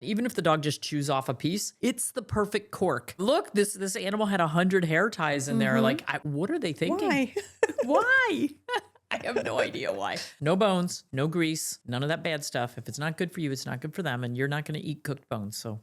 Even if the dog just chews off a piece, it's the perfect cork. Look, this animal had 100 hair ties in there. Like, what are they thinking? Why? Why? I have no idea why. No bones, no grease, none of that bad stuff. If it's not good for you, it's not good for them, and you're not going to eat cooked bones. So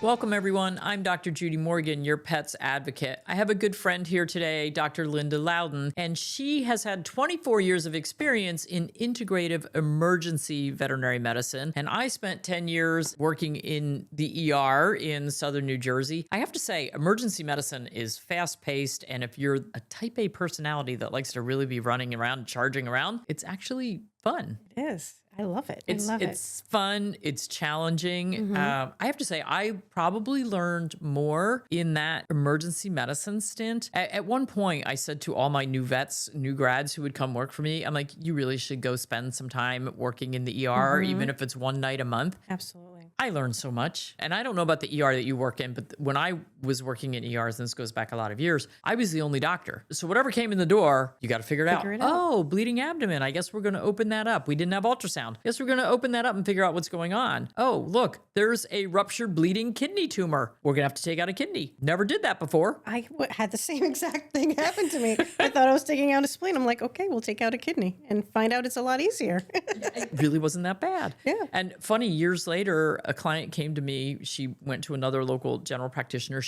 welcome, everyone. I'm Dr. Judy Morgan, your pet's advocate. I have a good friend here today, Dr. Lynda Louden, and she has had 24 years of experience in integrative emergency veterinary medicine. And I spent 10 years working in the ER in Southern New Jersey. I have to say, emergency medicine is fast-paced, and if you're a type A personality that likes to really be running around, charging around, it's actually fun. It is. I love it. It's fun. It's challenging. I have to say, I probably learned more in that emergency medicine stint. At one point, I said to all my new vets, new grads who would come work for me, I'm like, you really should go spend some time working in the ER, even if it's one night a month. Absolutely. I learned so much. And I don't know about the ER that you work in, but when I was working in ERs, and this goes back a lot of years, I was the only doctor. So whatever came in the door, you got to figure it out. Oh, bleeding abdomen. I guess we're going to open that up. We didn't have ultrasound. Guess we're going to open that up and figure out what's going on. Oh, look, there's a ruptured bleeding kidney tumor. We're going to have to take out a kidney. Never did that before. I had the same exact thing happen to me. I thought I was taking out a spleen. I'm like, okay, we'll take out a kidney and find out it's a lot easier. It really wasn't that bad. Yeah. And funny, years later, a client came to me. She went to another local general practitioner.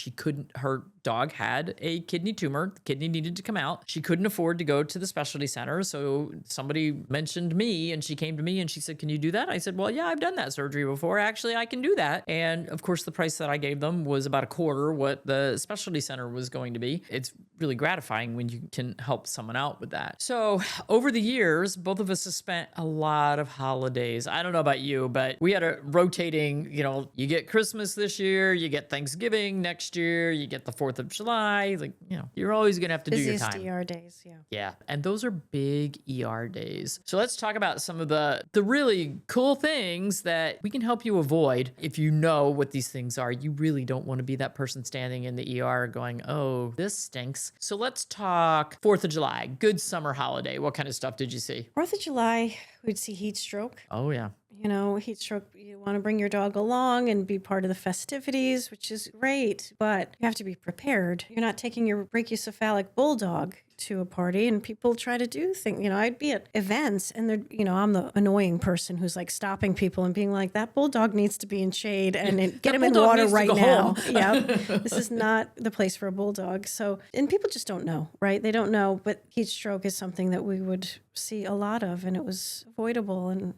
Her dog had a kidney tumor. The kidney needed to come out. She couldn't afford to go to the specialty center. So somebody mentioned me, and she came to me and she said, can you do that? I said, well, yeah, I've done that surgery before. Actually, I can do that. And of course, the price that I gave them was about a quarter what the specialty center was going to be. It's really gratifying when you can help someone out with that. So over the years, both of us have spent a lot of holidays. I don't know about you, but we had a rotating, you get Christmas this year, you get Thanksgiving next year, you get the 4th of July. Like, you're always going to have to do your time. Busiest ER days, yeah. Yeah. And those are big ER days. So let's talk about some of the really cool things that we can help you avoid. If you know what these things are, you really don't want to be that person standing in the ER going, oh, this stinks. So let's talk 4th of July, good summer holiday. What kind of stuff did you see? 4th of July, we'd see heat stroke. Oh, yeah. Heat stroke, you want to bring your dog along and be part of the festivities, which is great, but you have to be prepared. You're not taking your brachycephalic bulldog to a party, and people try to do things. I'd be at events and I'm the annoying person who's like stopping people and being like, that bulldog needs to be in shade and get him in water right now. Yeah. This is not the place for a bulldog. So, and people just don't know, right? They don't know, but heat stroke is something that we would see a lot of, and it was avoidable and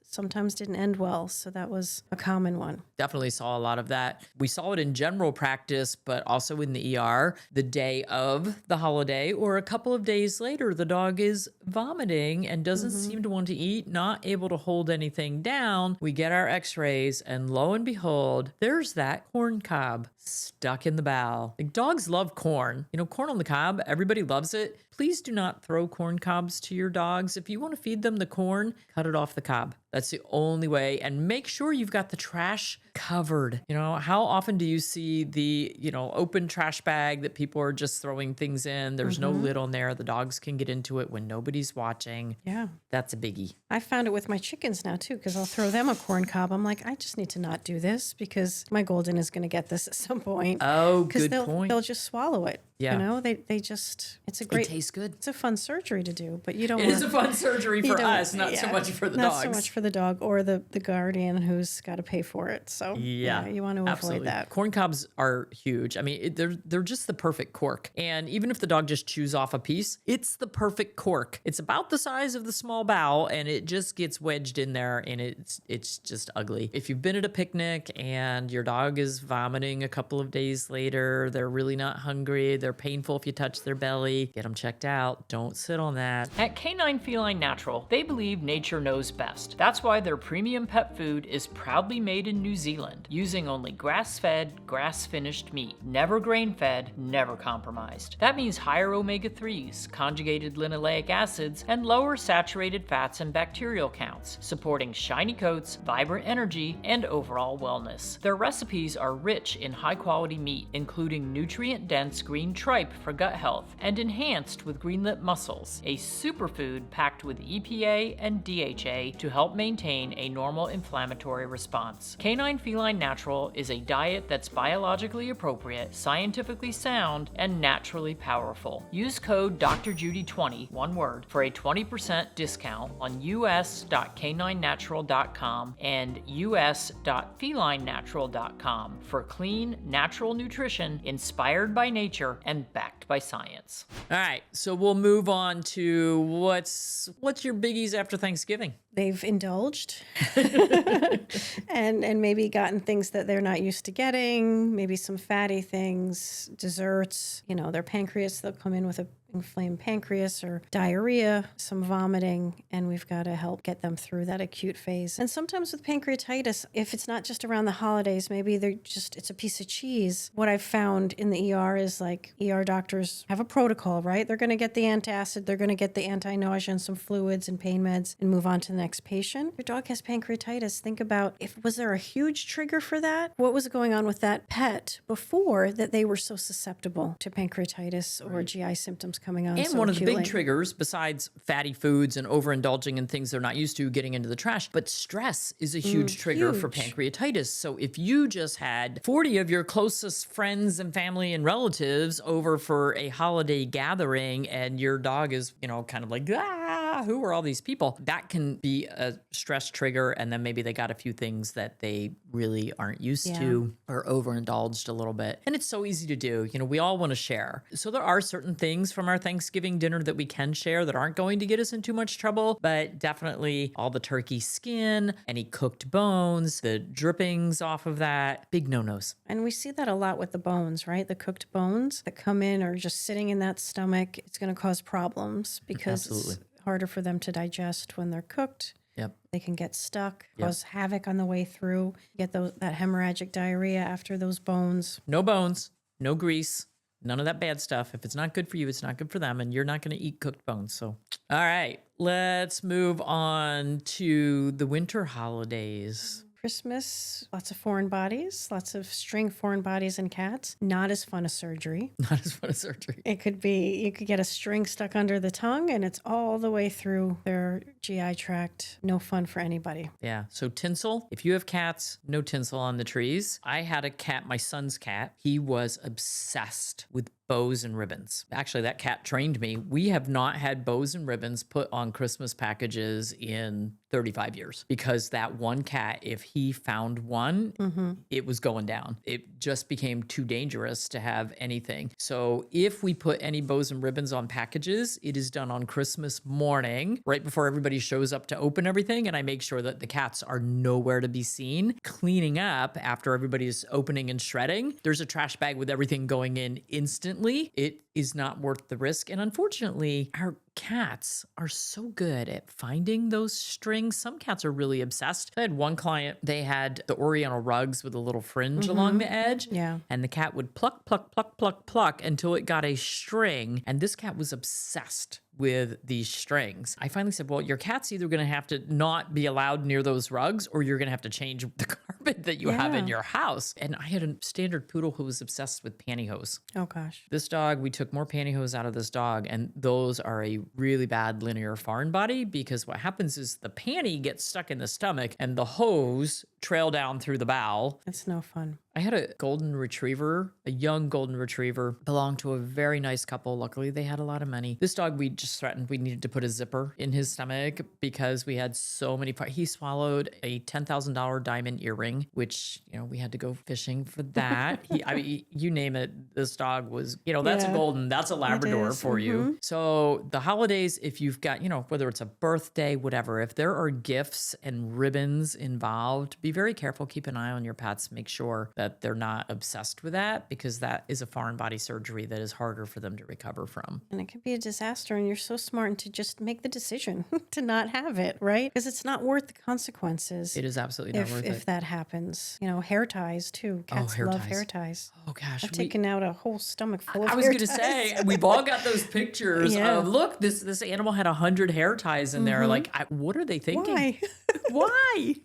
sometimes didn't end well. So that was a common one. Definitely saw a lot of that. We saw it in general practice, but also in the ER the day of the holiday or a couple of days later, the dog is vomiting and doesn't seem to want to eat, not able to hold anything down. We get our x-rays and lo and behold, there's that corn cob stuck in the bowel. Like, dogs love corn. Corn on the cob, everybody loves it. Please do not throw corn cobs to your dogs. If you want to feed them the corn, cut it off the cob. That's the only way. And make sure you've got the trash covered. How often do you see the, open trash bag that people are just throwing things in? There's no lid on there. The dogs can get into it when nobody's watching. Yeah. That's a biggie. I found it with my chickens now too, because I'll throw them a corn cob. I'm like, I just need to not do this because my golden is going to get this at some point. Oh, good point. They'll just swallow it. Yeah. They just, it's a great. It tastes good. It's a fun surgery to do, but you don't. It is a fun surgery for us, not so much for the dogs. Not so much for the dog or the guardian who's got to pay for it. So yeah, you want to avoid that. Corn cobs are huge. I mean, they're just the perfect cork. And even if the dog just chews off a piece, it's the perfect cork. It's about the size of the small bowel, and it just gets wedged in there, and it's just ugly. If you've been at a picnic and your dog is vomiting a couple of days later, they're really not hungry, They're painful if you touch their belly. Get them checked out. Don't sit on that. At Canine Feline Natural, they believe nature knows best. That's why their premium pet food is proudly made in New Zealand, using only grass-fed, grass-finished meat. Never grain-fed, never compromised. That means higher omega-3s, conjugated linoleic acids, and lower saturated fats and bacterial counts, supporting shiny coats, vibrant energy, and overall wellness. Their recipes are rich in high-quality meat, including nutrient-dense green tripe for gut health, and enhanced with green-lip mussels, a superfood packed with EPA and DHA to help maintain a normal inflammatory response. Canine Feline Natural is a diet that's biologically appropriate, scientifically sound, and naturally powerful. Use code DrJudy20, one word, for a 20% discount on us.caninenatural.com and us.felinenatural.com for clean, natural nutrition inspired by nature and backed by science. All right, so we'll move on to what's your biggies after Thanksgiving? They've indulged and maybe gotten things that they're not used to getting, maybe some fatty things, desserts, their pancreas, they'll come in with a inflamed pancreas or diarrhea, some vomiting, and we've got to help get them through that acute phase. And sometimes with pancreatitis, if it's not just around the holidays, maybe it's a piece of cheese. What I've found in the ER is ER doctors have a protocol, right? They're going to get the antacid, they're going to get the anti-nausea and some fluids and pain meds and move on to the next patient. Your dog has pancreatitis. Think about was there a huge trigger for that? What was going on with that pet before that they were so susceptible to pancreatitis or GI symptoms coming on? And so one of the acutely. big triggers, besides fatty foods and overindulging in things they're not used to, getting into the trash, but stress is a huge trigger for pancreatitis. So if you just had 40 of your closest friends and family and relatives over for a holiday gathering and your dog is, kind of like, who are all these people? That can be a stress trigger. And then maybe they got a few things that they really aren't used to or overindulged a little bit. And it's so easy to do. We all want to share. So there are certain things from our Thanksgiving dinner that we can share that aren't going to get us in too much trouble, but definitely all the turkey skin, any cooked bones, the drippings off of that, big no-nos. And we see that a lot with the bones, right? The cooked bones that come in or just sitting in that stomach, it's going to cause problems because it's harder for them to digest when they're cooked. Yep. They can get stuck, cause havoc on the way through, get that hemorrhagic diarrhea after those bones. No bones, no grease, none of that bad stuff. If it's not good for you, it's not good for them, and you're not going to eat cooked bones. So, all right, let's move on to the winter holidays. Christmas, lots of foreign bodies, lots of string foreign bodies in cats. Not as fun as surgery. Not as fun as surgery. It could be, you could get a string stuck under the tongue and it's all the way through their GI tract. No fun for anybody. Yeah. So tinsel, if you have cats, no tinsel on the trees. I had a cat, my son's cat. He was obsessed with bows and ribbons. Actually, that cat trained me. We have not had bows and ribbons put on Christmas packages in 35 years because that one cat, if he found one, it was going down. It just became too dangerous to have anything. So if we put any bows and ribbons on packages, it is done on Christmas morning, right before everybody shows up to open everything. And I make sure that the cats are nowhere to be seen. Cleaning up after everybody's opening and shredding, there's a trash bag with everything going in instantly. It is not worth the risk. And unfortunately, our cats are so good at finding those strings. Some cats are really obsessed. I had one client, they had the Oriental rugs with a little fringe along the edge. Yeah. And the cat would pluck, pluck, pluck, pluck, pluck until it got a string. And this cat was obsessed with these strings. I finally said, well, your cat's either going to have to not be allowed near those rugs or you're going to have to change the carpet that you have in your house. And I had a standard poodle who was obsessed with pantyhose. Oh, gosh. This dog, we took more pantyhose out of this dog, and those are a really bad linear foreign body because what happens is the panty gets stuck in the stomach and the hose trail down through the bowel. It's no fun. I had a golden retriever, a young golden retriever, belonged to a very nice couple. Luckily, they had a lot of money. This dog, we just threatened we needed to put a zipper in his stomach because we had so many. He swallowed a $10,000 diamond earring, which, we had to go fishing for that. You name it, this dog was, that's a golden, that's a Labrador for you. So the holidays, if you've got, whether it's a birthday, whatever, if there are gifts and ribbons involved, be very careful. Keep an eye on your pets. Make sure that that they're not obsessed with that, because that is a foreign body surgery that is harder for them to recover from. And it can be a disaster, and you're so smart to just make the decision to not have it, right? Because it's not worth the consequences. It is absolutely not worth if it. that happens. Hair ties too. Cats hair love ties. hair ties. Oh gosh, I've taken out a whole stomach full of I was hair going to ties. say, we've all got those pictures Yeah. of, look, this animal had 100 hair ties in there. Like, what are they thinking? Why? Why?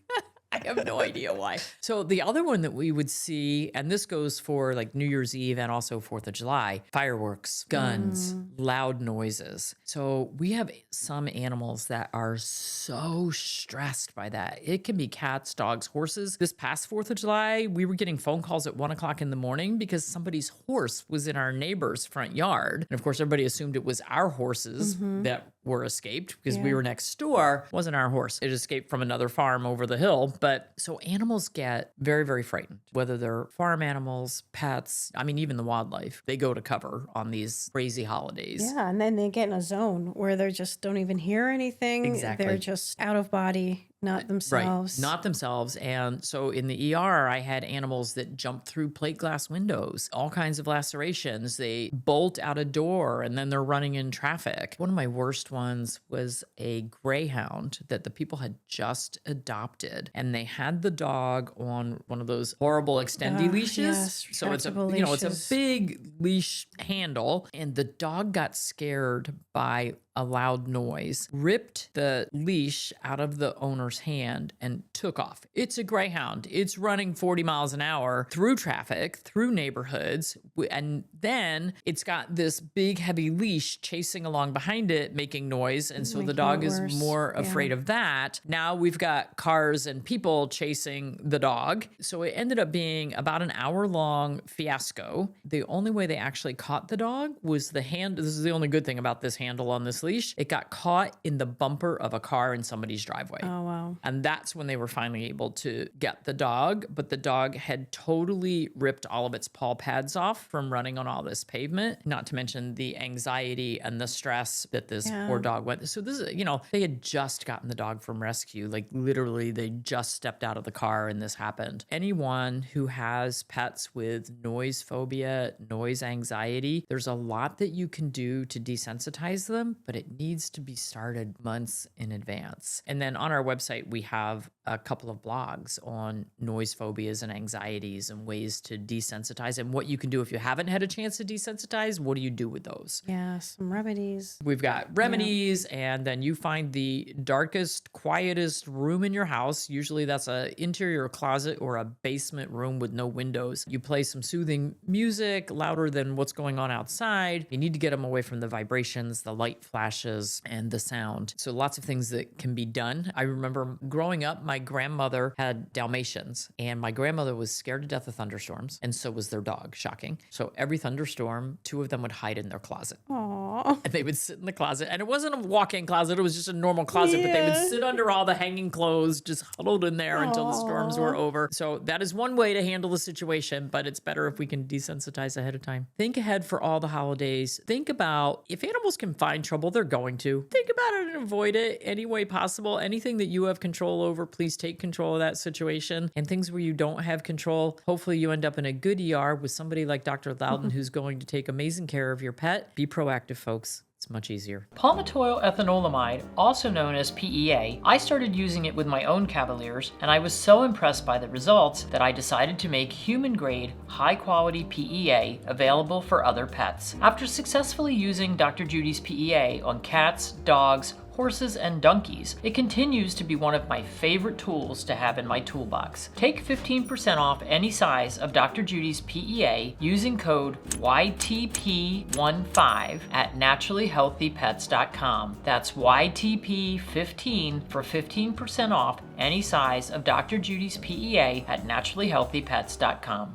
I have no idea why. So the other one that we would see, and this goes for like New Year's Eve and also 4th of July, fireworks, guns, loud noises. So we have some animals that are so stressed by that. It can be cats, dogs, horses. This past 4th of July, we were getting phone calls at 1 o'clock in the morning because somebody's horse was in our neighbor's front yard. And of course, everybody assumed it was our horses that were escaped because we were next door. It wasn't our horse. It escaped from another farm over the hill. But so animals get very, very frightened, whether they're farm animals, pets, I mean, even the wildlife. They go to cover on these crazy holidays. Yeah, and then they get in a zone where they just don't even hear anything. Exactly. They're just out of body, not themselves. Right, not themselves. And so in the ER, I had animals that jump through plate glass windows, all kinds of lacerations. They bolt out a door and then they're running in traffic. One of my worst ones was a greyhound that the people had just adopted. And they had the dog on one of those horrible extendy leashes. Yes, So it's a, retractable it's leashes. a big leash handle. And the dog got scared by a loud noise, ripped the leash out of the owner's hand and took off. It's a greyhound. It's running 40 miles an hour through traffic, through neighborhoods. And then it's got this big heavy leash chasing along behind it, making noise. And so the Making dog it is worse. more afraid of that. Now we've got cars and people chasing the dog. So it ended up being about an hour-long fiasco. The only way they actually caught the dog was the hand. This is the only good thing about this handle on this leash. It got caught in the bumper of a car in somebody's driveway. Oh, wow. And that's when they were finally able to get the dog. But the dog had totally ripped all of its paw pads off from running on all this pavement, not to mention the anxiety and the stress that this poor dog went. So this is, they had just gotten the dog from rescue. Like literally, they just stepped out of the car and this happened. Anyone who has pets with noise phobia, noise anxiety, there's a lot that you can do to desensitize them, but it needs to be started months in advance. And then on our website, we have a couple of blogs on noise phobias and anxieties and ways to desensitize and what you can do if you haven't had a chance to desensitize. What do you do with those? Yeah, some remedies. We've got remedies, and then you find the darkest, quietest room in your house. Usually that's an interior closet or a basement room with no windows. You play some soothing music louder than what's going on outside. You need to get them away from the vibrations, the light flashes, and the sound. So lots of things that can be done. I remember growing up, my grandmother had Dalmatians, and my grandmother was scared to death of thunderstorms, and so was their dog. Shocking. So every thunderstorm, 2 of them would hide in their closet. Aww. And they would sit in the closet. And it wasn't a walk-in closet. It was just a normal closet. But they would sit under all the hanging clothes, just huddled in there until the storms were over. So that is one way to handle the situation. But it's better if we can desensitize ahead of time. Think ahead for all the holidays. Think about if animals can find trouble, they're going to. Think about it and avoid it any way possible. Anything that you have control over, please take control of that situation. And things where you don't have control, hopefully you end up in a good ER with somebody like Dr. Louden who's going to take amazing care of your pet. Be proactive, folks. It's much easier. Palmitoyl ethanolamide, also known as PEA, I started using it with my own Cavaliers, and I was so impressed by the results that I decided to make human-grade, high-quality PEA available for other pets. After successfully using Dr. Judy's PEA on cats, dogs, horses, and donkeys, it continues to be one of my favorite tools to have in my toolbox. Take 15% off any size of Dr. Judy's PEA using code YTP15 at naturallyhealthypets.com. That's YTP15 for 15% off any size of Dr. Judy's PEA at naturallyhealthypets.com.